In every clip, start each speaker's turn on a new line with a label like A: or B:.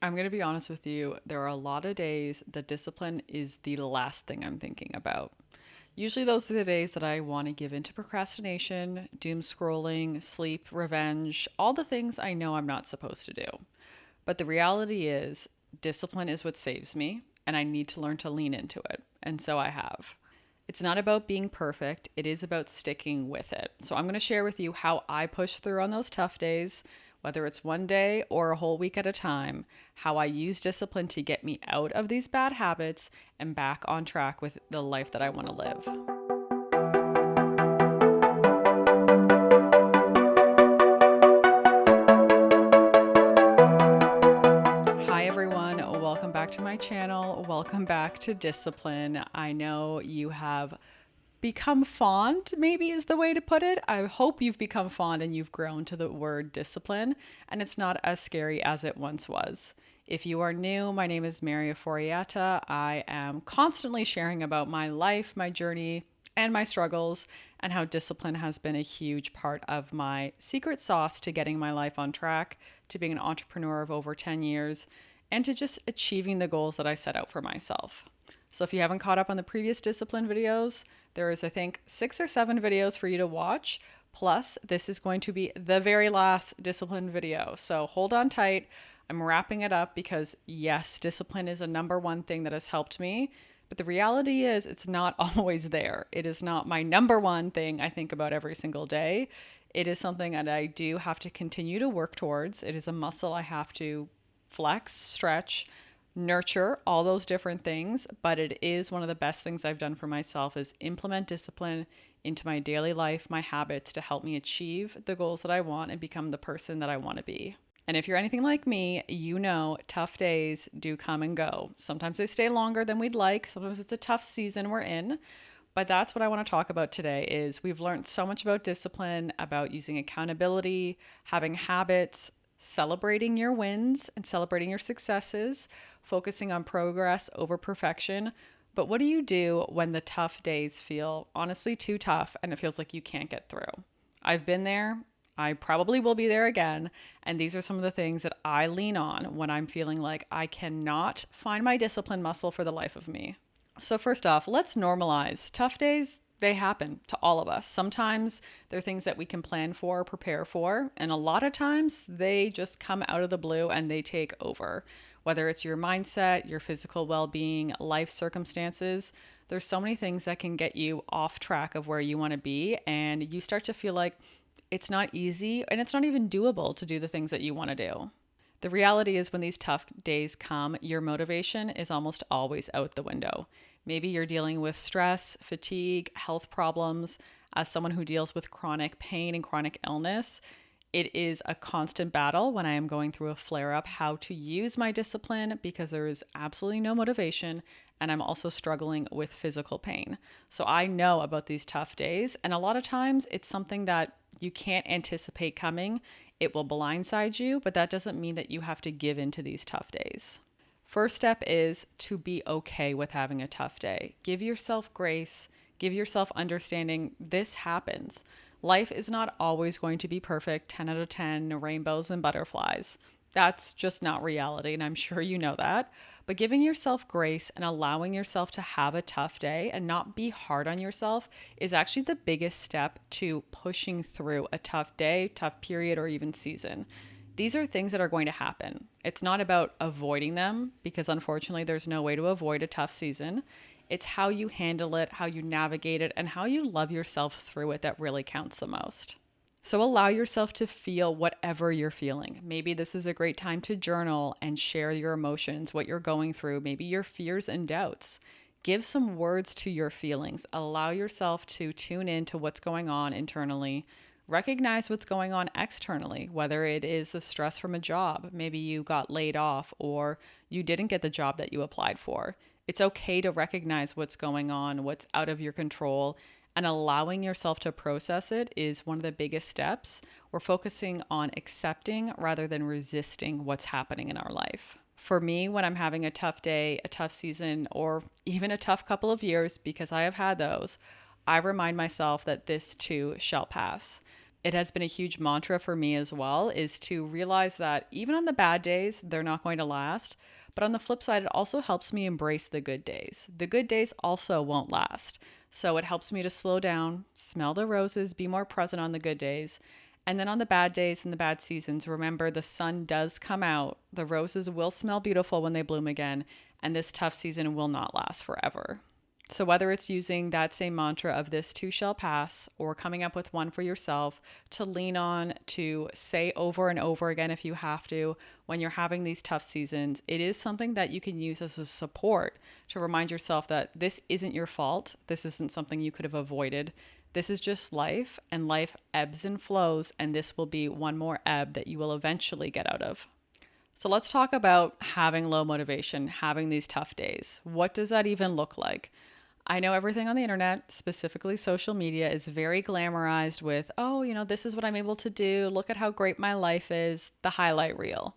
A: I'm going to be honest with you. There are a lot of days that discipline is the last thing I'm thinking about. Usually, those are the days that I want to give into procrastination, doom scrolling, sleep, revenge, all the things I know I'm not supposed to do. But the reality is, discipline is what saves me, and I need to learn to lean into it. And so I have. It's not about being perfect, it is about sticking with it. So I'm going to share with you how I push through on those tough days, whether it's one day or a whole week at a time, how I use discipline to get me out of these bad habits and back on track with the life that I want to live. Hi everyone, welcome back to my channel. Welcome back to Discipline. I know you have become fond, maybe is the way to put it. I hope you've become fond and you've grown to the word discipline, and it's not as scary as it once was. If you are new, my name is Ofori-Attah. I am constantly sharing about my life, my journey, and my struggles, and how discipline has been a huge part of my secret sauce to getting my life on track, to being an entrepreneur of over 10 years, and to just achieving the goals that I set out for myself. So if you haven't caught up on the previous discipline videos, there is, I think, 6 or 7 videos for you to watch. Plus, this is going to be the very last discipline video. So hold on tight. I'm wrapping it up because, yes, discipline is a number one thing that has helped me. But the reality is it's not always there. It is not my number one thing I think about every single day. It is something that I do have to continue to work towards. It is a muscle I have to flex, stretch, nurture, all those different things. But it is one of the best things I've done for myself is implement discipline into my daily life, my habits to help me achieve the goals that I want and become the person that I want to be. And if you're anything like me, you know tough days do come and go. Sometimes they stay longer than we'd like. Sometimes it's a tough season we're in. But that's what I want to talk about today is we've learned so much about discipline, about using accountability, having habits, celebrating your wins and celebrating your successes, focusing on progress over perfection. But what do you do when the tough days feel honestly too tough and it feels like you can't get through? I've been there. I probably will be there again. And these are some of the things that I lean on when I'm feeling like I cannot find my discipline muscle for the life of me. So, first off, let's normalize tough days. They happen to all of us. Sometimes they're things that we can plan for, prepare for, and a lot of times they just come out of the blue and they take over. Whether it's your mindset, your physical well being, life circumstances, there's so many things that can get you off track of where you want to be, and you start to feel like it's not easy and it's not even doable to do the things that you want to do. The reality is when these tough days come, your motivation is almost always out the window. Maybe you're dealing with stress, fatigue, health problems. As someone who deals with chronic pain and chronic illness, it is a constant battle when I am going through a flare up how to use my discipline because there is absolutely no motivation and I'm also struggling with physical pain. So I know about these tough days, and a lot of times it's something that you can't anticipate coming. It will blindside you, but that doesn't mean that you have to give into these tough days. First step is to be okay with having a tough day. Give yourself grace, give yourself understanding this happens. Life is not always going to be perfect, 10 out of 10, rainbows and butterflies. That's just not reality, and I'm sure you know that. But giving yourself grace and allowing yourself to have a tough day and not be hard on yourself is actually the biggest step to pushing through a tough day, tough period, or even season. These are things that are going to happen. It's not about avoiding them because unfortunately there's no way to avoid a tough season. It's how you handle it, how you navigate it, and how you love yourself through it that really counts the most. So allow yourself to feel whatever you're feeling. Maybe this is a great time to journal and share your emotions, what you're going through, maybe your fears and doubts. Give some words to your feelings. Allow yourself to tune in to what's going on internally. Recognize what's going on externally, whether it is the stress from a job. Maybe you got laid off or you didn't get the job that you applied for. It's okay to recognize what's going on, what's out of your control, and allowing yourself to process it is one of the biggest steps. We're focusing on accepting rather than resisting what's happening in our life. For me, when I'm having a tough day, a tough season, or even a tough couple of years, because I have had those, I remind myself that this too shall pass. it has been a huge mantra for me as well, is to realize that even on the bad days, they're not going to last. But on the flip side, it also helps me embrace the good days. The good days also won't last. So it helps me to slow down, smell the roses, be more present on the good days. And then on the bad days and the bad seasons, remember the sun does come out. The roses will smell beautiful when they bloom again. And this tough season will not last forever. So, whether it's using that same mantra of this too shall pass or coming up with one for yourself to lean on, to say over and over again if you have to, when you're having these tough seasons, it is something that you can use as a support to remind yourself that this isn't your fault. This isn't something you could have avoided. This is just life, and life ebbs and flows, and this will be one more ebb that you will eventually get out of. So let's talk about having low motivation, having these tough days. What does that even look like? I know everything on the internet, specifically social media, is very glamorized with, oh, this is what I'm able to do. Look at how great my life is, the highlight reel.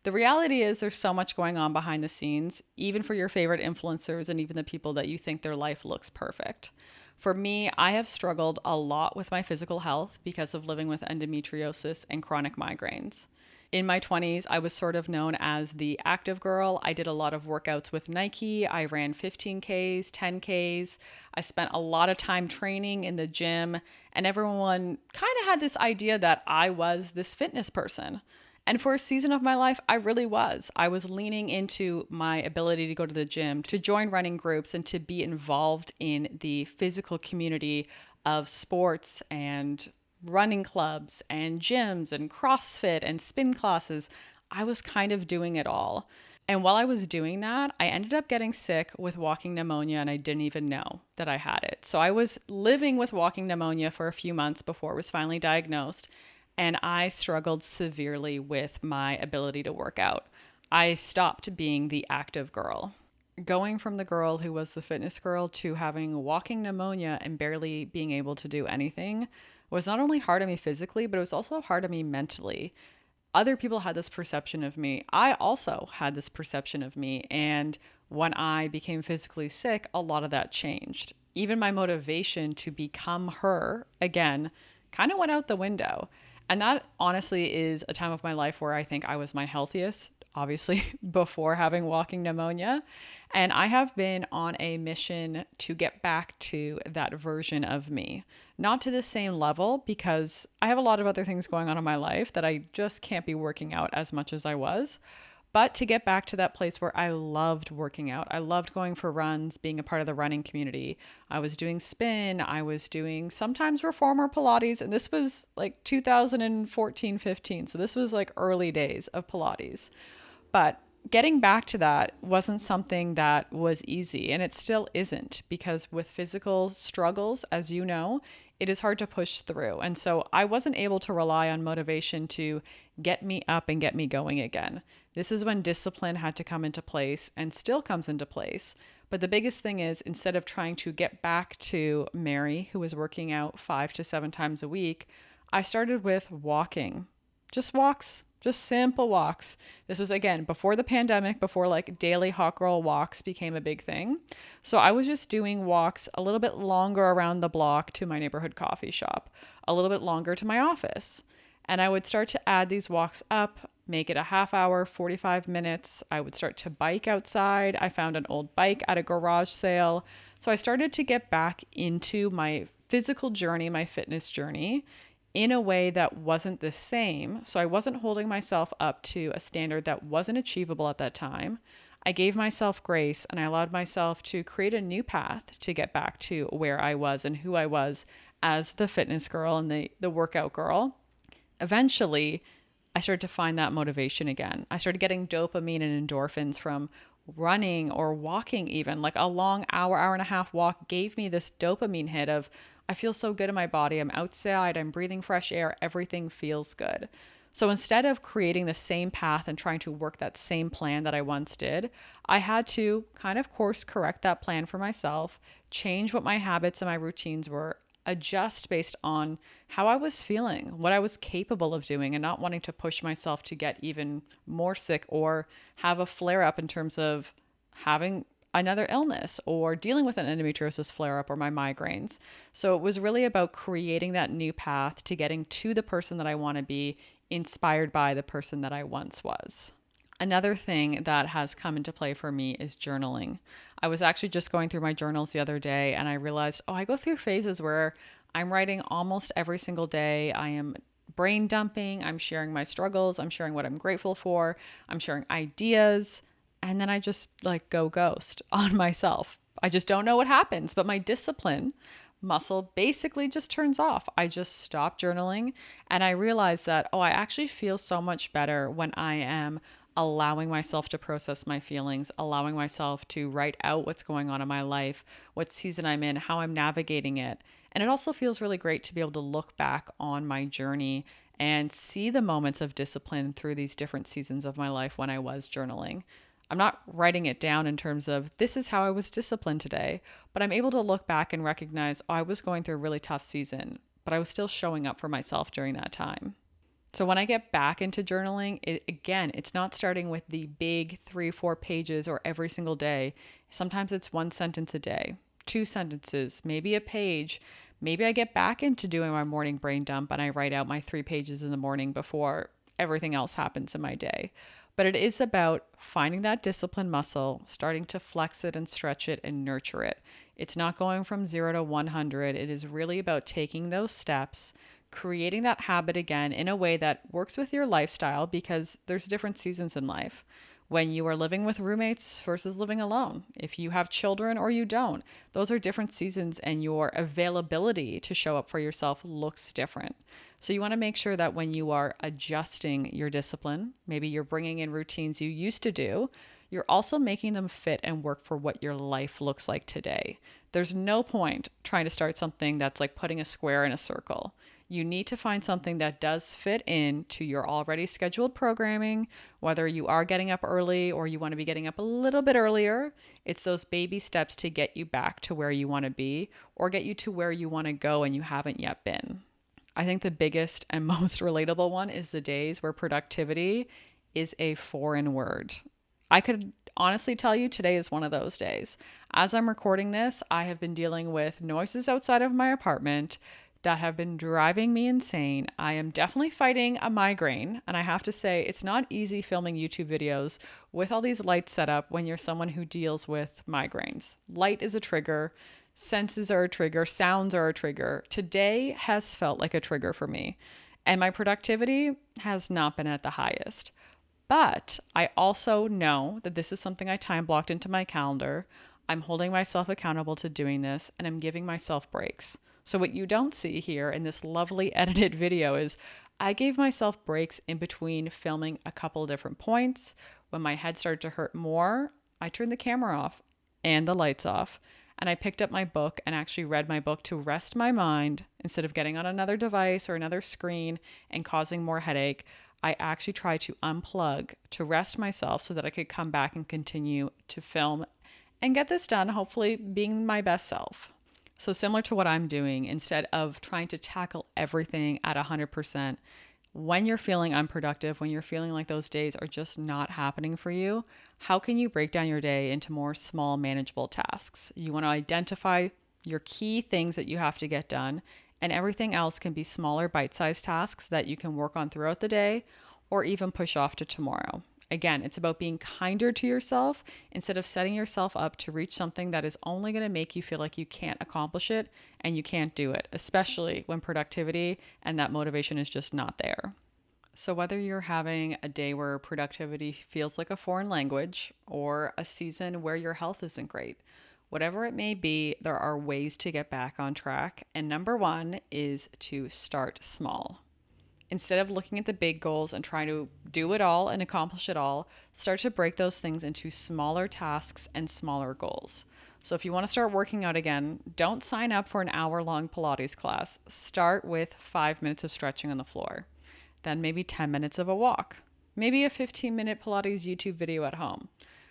A: The reality is there's so much going on behind the scenes, even for your favorite influencers and even the people that you think their life looks perfect. For me, I have struggled a lot with my physical health because of living with endometriosis and chronic migraines. In my 20s, I was sort of known as the active girl. I did a lot of workouts with Nike. I ran 15Ks, 10Ks. I spent a lot of time training in the gym, and everyone kind of had this idea that I was this fitness person. And for a season of my life, I really was. I was leaning into my ability to go to the gym, to join running groups, and to be involved in the physical community of sports and running clubs and gyms and CrossFit and spin classes. I was kind of doing it all. And while I was doing that, I ended up getting sick with walking pneumonia, and I didn't even know that I had it. So I was living with walking pneumonia for a few months before it was finally diagnosed, and I struggled severely with my ability to work out. I stopped being the active girl. Going from the girl who was the fitness girl to having walking pneumonia and barely being able to do anything was not only hard on me physically, but it was also hard on me mentally. Other people had this perception of me. I also had this perception of me. And when I became physically sick, a lot of that changed. Even my motivation to become her again kind of went out the window. And that honestly is a time of my life where I think I was my healthiest, obviously, before having walking pneumonia. And I have been on a mission to get back to that version of me. Not to the same level, because I have a lot of other things going on in my life that I just can't be working out as much as I was. But to get back to that place where I loved working out. I loved going for runs, being a part of the running community. I was doing spin. I was doing sometimes reformer Pilates. And this was like 2014, 15. So this was like early days of Pilates. But getting back to that wasn't something that was easy, and it still isn't, because with physical struggles, as you know, it is hard to push through. And so I wasn't able to rely on motivation to get me up and get me going again. This is when discipline had to come into place and still comes into place. But the biggest thing is, instead of trying to get back to Mary, who was working out 5 to 7 times a week, I started with walking. Just walks. Just simple walks. This was, again, before the pandemic, before like daily hot girl walks became a big thing. So I was just doing walks a little bit longer around the block to my neighborhood coffee shop, a little bit longer to my office. And I would start to add these walks up, make it a half hour, 45 minutes. I would start to bike outside. I found an old bike at a garage sale. So I started to get back into my physical journey, my fitness journey, in a way that wasn't the same. So I wasn't holding myself up to a standard that wasn't achievable at that time. I gave myself grace, and I allowed myself to create a new path to get back to where I was and who I was as the fitness girl and the workout girl. Eventually, I started to find that motivation again. I started getting dopamine and endorphins from running or walking, even like a long hour and a half walk gave me this dopamine hit of, I feel so good in my body. I'm outside, I'm breathing fresh air. Everything feels good. So instead of creating the same path and trying to work that same plan that I once did, I had to kind of course correct that plan for myself, change what my habits and my routines were, adjust based on how I was feeling, what I was capable of doing, and not wanting to push myself to get even more sick or have a flare up in terms of having another illness or dealing with an endometriosis flare up or my migraines. So it was really about creating that new path to getting to the person that I want to be, inspired by the person that I once was. Another thing that has come into play for me is journaling. I was actually just going through my journals the other day and I realized, I go through phases where I'm writing almost every single day. I am brain dumping, I'm sharing my struggles, I'm sharing what I'm grateful for, I'm sharing ideas, and then I just like go ghost on myself. I just don't know what happens, but my discipline muscle basically just turns off. I just stop journaling and I realize that, I actually feel so much better when I am allowing myself to process my feelings, allowing myself to write out what's going on in my life, what season I'm in, how I'm navigating it. And it also feels really great to be able to look back on my journey and see the moments of discipline through these different seasons of my life when I was journaling. I'm not writing it down in terms of this is how I was disciplined today, but I'm able to look back and recognize, I was going through a really tough season, but I was still showing up for myself during that time. So when I get back into journaling, it's not starting with the big 3-4 pages or every single day. Sometimes it's one sentence a day, 2 sentences, maybe a page. Maybe I get back into doing my morning brain dump and I write out my 3 pages in the morning before everything else happens in my day. But it is about finding that discipline muscle, starting to flex it and stretch it and nurture it. It's not going from 0 to 100. It is really about taking those steps, creating that habit again in a way that works with your lifestyle, because there's different seasons in life. When you are living with roommates versus living alone, if you have children or you don't, those are different seasons and your availability to show up for yourself looks different. So you want to make sure that when you are adjusting your discipline, maybe you're bringing in routines you used to do, you're also making them fit and work for what your life looks like today. There's no point trying to start something that's like putting a square in a circle. You need to find something that does fit into your already scheduled programming, whether you are getting up early or you want to be getting up a little bit earlier. It's those baby steps to get you back to where you want to be or get you to where you want to go and you haven't yet been. I think the biggest and most relatable one is the days where productivity is a foreign word. I could honestly tell you today is one of those days. As I'm recording this, I have been dealing with noises outside of my apartment that have been driving me insane. I am definitely fighting a migraine, and I have to say it's not easy filming YouTube videos with all these lights set up when you're someone who deals with migraines. Light is a trigger, senses are a trigger, sounds are a trigger. Today has felt like a trigger for me, and my productivity has not been at the highest. But I also know that this is something I time blocked into my calendar. I'm holding myself accountable to doing this, and I'm giving myself breaks. So what you don't see here in this lovely edited video is I gave myself breaks in between filming a couple different points. When my head started to hurt more, I turned the camera off and the lights off, and I picked up my book and actually read my book to rest my mind instead of getting on another device or another screen and causing more headache. I actually tried to unplug to rest myself so that I could come back and continue to film and get this done, hopefully being my best self. So similar to what I'm doing, instead of trying to tackle everything at 100%, when you're feeling unproductive, when you're feeling like those days are just not happening for you, how can you break down your day into more small, manageable tasks? You want to identify your key things that you have to get done, and everything else can be smaller, bite-sized tasks that you can work on throughout the day or even push off to tomorrow. Again, it's about being kinder to yourself instead of setting yourself up to reach something that is only going to make you feel like you can't accomplish it and you can't do it, especially when productivity and that motivation is just not there. So whether you're having a day where productivity feels like a foreign language or a season where your health isn't great, whatever it may be, there are ways to get back on track. And number one is to start small. Instead of looking at the big goals and trying to do it all and accomplish it all, start to break those things into smaller tasks and smaller goals. So if you want to start working out again, don't sign up for an hour-long Pilates class. Start with 5 minutes of stretching on the floor, then maybe 10 minutes of a walk, maybe a 15-minute Pilates YouTube video at home.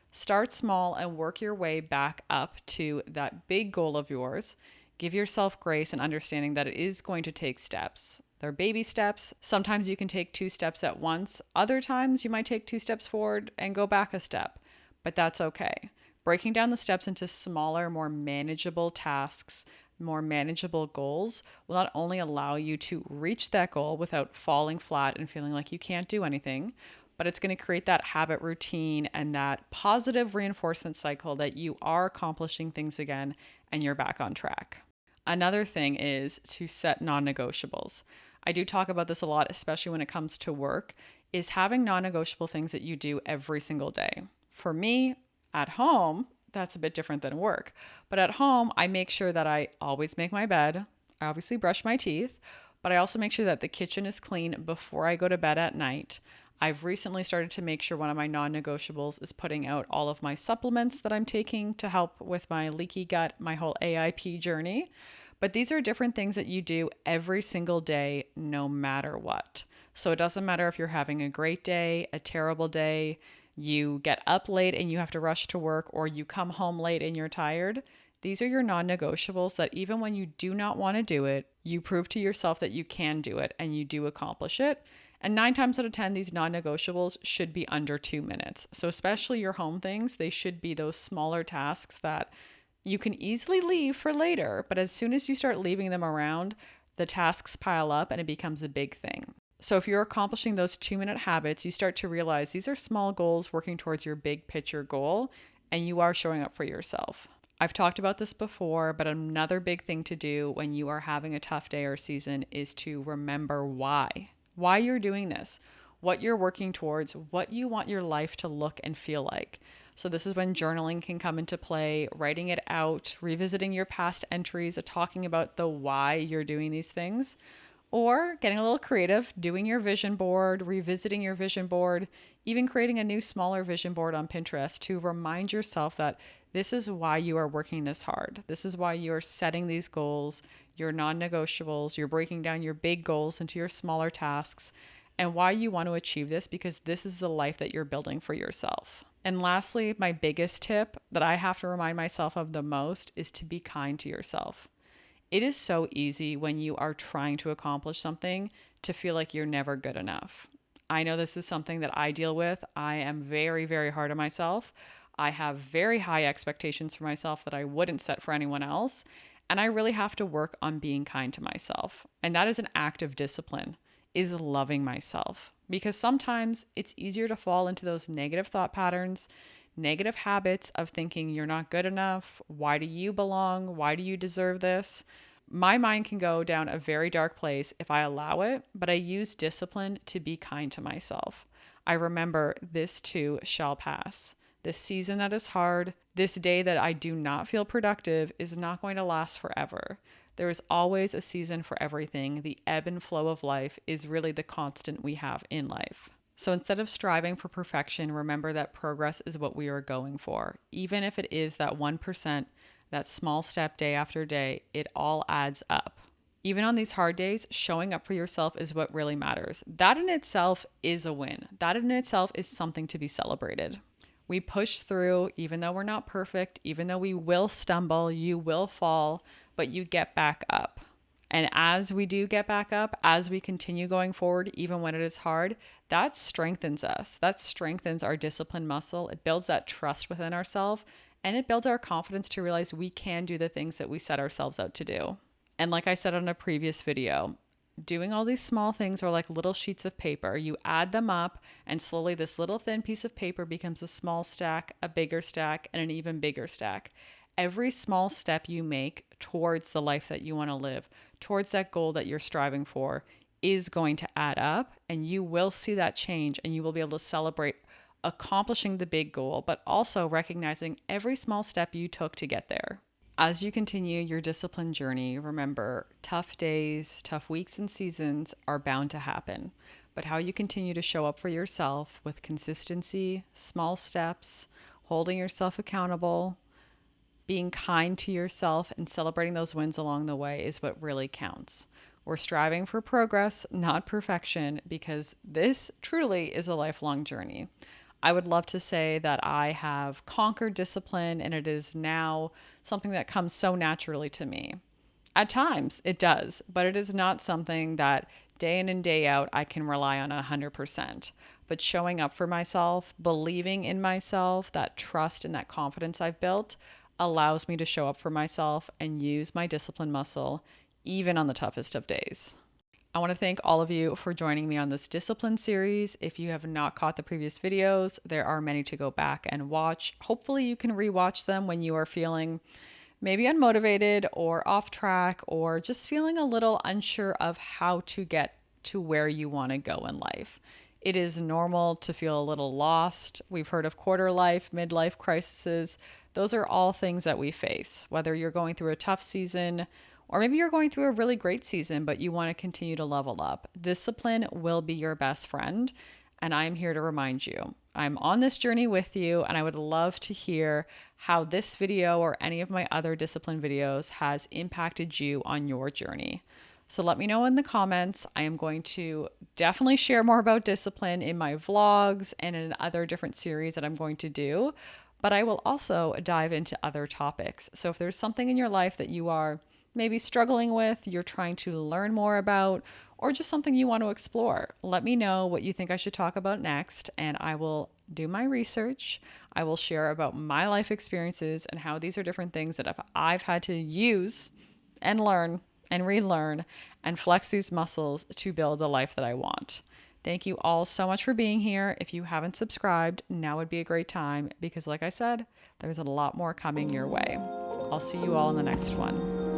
A: Start small and work your way back up to that big goal of yours. Give yourself grace and understanding that it is going to take steps. They're baby steps. Sometimes you can take 2 steps at once. Other times you might take 2 steps forward and go back a step, but that's okay. Breaking down the steps into smaller, more manageable tasks, more manageable goals will not only allow you to reach that goal without falling flat and feeling like you can't do anything, but it's going to create that habit routine and that positive reinforcement cycle that you are accomplishing things again and you're back on track. Another thing is to set non-negotiables. I do talk about this a lot, especially when it comes to work, is having non-negotiable things that you do every single day. For me, at home, that's a bit different than work. But at home, I make sure that I always make my bed. I obviously brush my teeth, but I also make sure that the kitchen is clean before I go to bed at night. I've recently started to make sure one of my non-negotiables is putting out all of my supplements that I'm taking to help with my leaky gut, my whole AIP journey. But these are different things that you do every single day, no matter what. So it doesn't matter if you're having a great day, a terrible day, you get up late and you have to rush to work, or you come home late and you're tired. These are your non-negotiables that even when you do not want to do it, you prove to yourself that you can do it and you do accomplish it. And 9 times out of 10, these non-negotiables should be under 2 minutes. So especially your home things, they should be those smaller tasks that you can easily leave for later. But as soon as you start leaving them around, the tasks pile up and it becomes a big thing. So if you're accomplishing those 2-minute habits, you start to realize these are small goals working towards your big picture goal, and you are showing up for yourself. I've talked about this before, but another big thing to do when you are having a tough day or season is to remember why you're doing this, what you're working towards, what you want your life to look and feel like. So this is when journaling can come into play, writing it out, revisiting your past entries, talking about the why you're doing these things, or getting a little creative, doing your vision board, revisiting your vision board, even creating a new smaller vision board on Pinterest to remind yourself that this is why you are working this hard. This is why you're setting these goals, your non-negotiables, you're breaking down your big goals into your smaller tasks, and why you want to achieve this, because this is the life that you're building for yourself. And lastly, my biggest tip that I have to remind myself of the most is to be kind to yourself. It is so easy when you are trying to accomplish something to feel like you're never good enough. I know this is something that I deal with. I am very, very hard on myself. I have very high expectations for myself that I wouldn't set for anyone else. And I really have to work on being kind to myself. And that is an act of discipline, is loving myself. Because sometimes it's easier to fall into those negative thought patterns, negative habits of thinking you're not good enough. Why do you belong? Why do you deserve this? My mind can go down a very dark place if I allow it, but I use discipline to be kind to myself. I remember this too shall pass. This season that is hard, this day that I do not feel productive is not going to last forever. There is always a season for everything. The ebb and flow of life is really the constant we have in life. So instead of striving for perfection, remember that progress is what we are going for. Even if it is that 1%, that small step day after day, it all adds up. Even on these hard days, showing up for yourself is what really matters. That in itself is a win. That in itself is something to be celebrated. We push through, even though we're not perfect, even though we will stumble, you will fall, but you get back up. And as we do get back up, as we continue going forward, even when it is hard, that strengthens us. That strengthens our discipline muscle. It builds that trust within ourselves, and it builds our confidence to realize we can do the things that we set ourselves out to do. And like I said on a previous video, doing all these small things are like little sheets of paper. You add them up, and slowly this little thin piece of paper becomes a small stack, a bigger stack, and an even bigger stack. Every small step you make towards the life that you want to live, towards that goal that you're striving for, is going to add up, and you will see that change, and you will be able to celebrate accomplishing the big goal, but also recognizing every small step you took to get there. As you continue your discipline journey, remember, tough days, tough weeks and seasons are bound to happen. But how you continue to show up for yourself with consistency, small steps, holding yourself accountable, being kind to yourself, and celebrating those wins along the way is what really counts. We're striving for progress, not perfection, because this truly is a lifelong journey. I would love to say that I have conquered discipline and it is now something that comes so naturally to me. At times it does, but it is not something that day in and day out I can rely on 100%. but showing up for myself, believing in myself, that trust and that confidence I've built allows me to show up for myself and use my discipline muscle even on the toughest of days. I want to thank all of you for joining me on this discipline series. If you have not caught the previous videos, there are many to go back and watch. Hopefully you can rewatch them when you are feeling maybe unmotivated or off track or just feeling a little unsure of how to get to where you want to go in life. It is normal to feel a little lost. We've heard of quarter life, midlife crises. Those are all things that we face, whether you're going through a tough season or maybe you're going through a really great season, but you want to continue to level up. Discipline will be your best friend, and I'm here to remind you. I'm on this journey with you, and I would love to hear how this video or any of my other discipline videos has impacted you on your journey. So let me know in the comments. I am going to definitely share more about discipline in my vlogs and in other different series that I'm going to do, but I will also dive into other topics. So if there's something in your life that you are maybe struggling with, you're trying to learn more about, or just something you want to explore, let me know what you think I should talk about next, and I will do my research. I will share about my life experiences and how these are different things that I've had to use and learn and relearn and flex these muscles to build the life that I want. Thank you all so much for being here. If you haven't subscribed, now would be a great time because, like I said, there's a lot more coming your way. I'll see you all in the next one.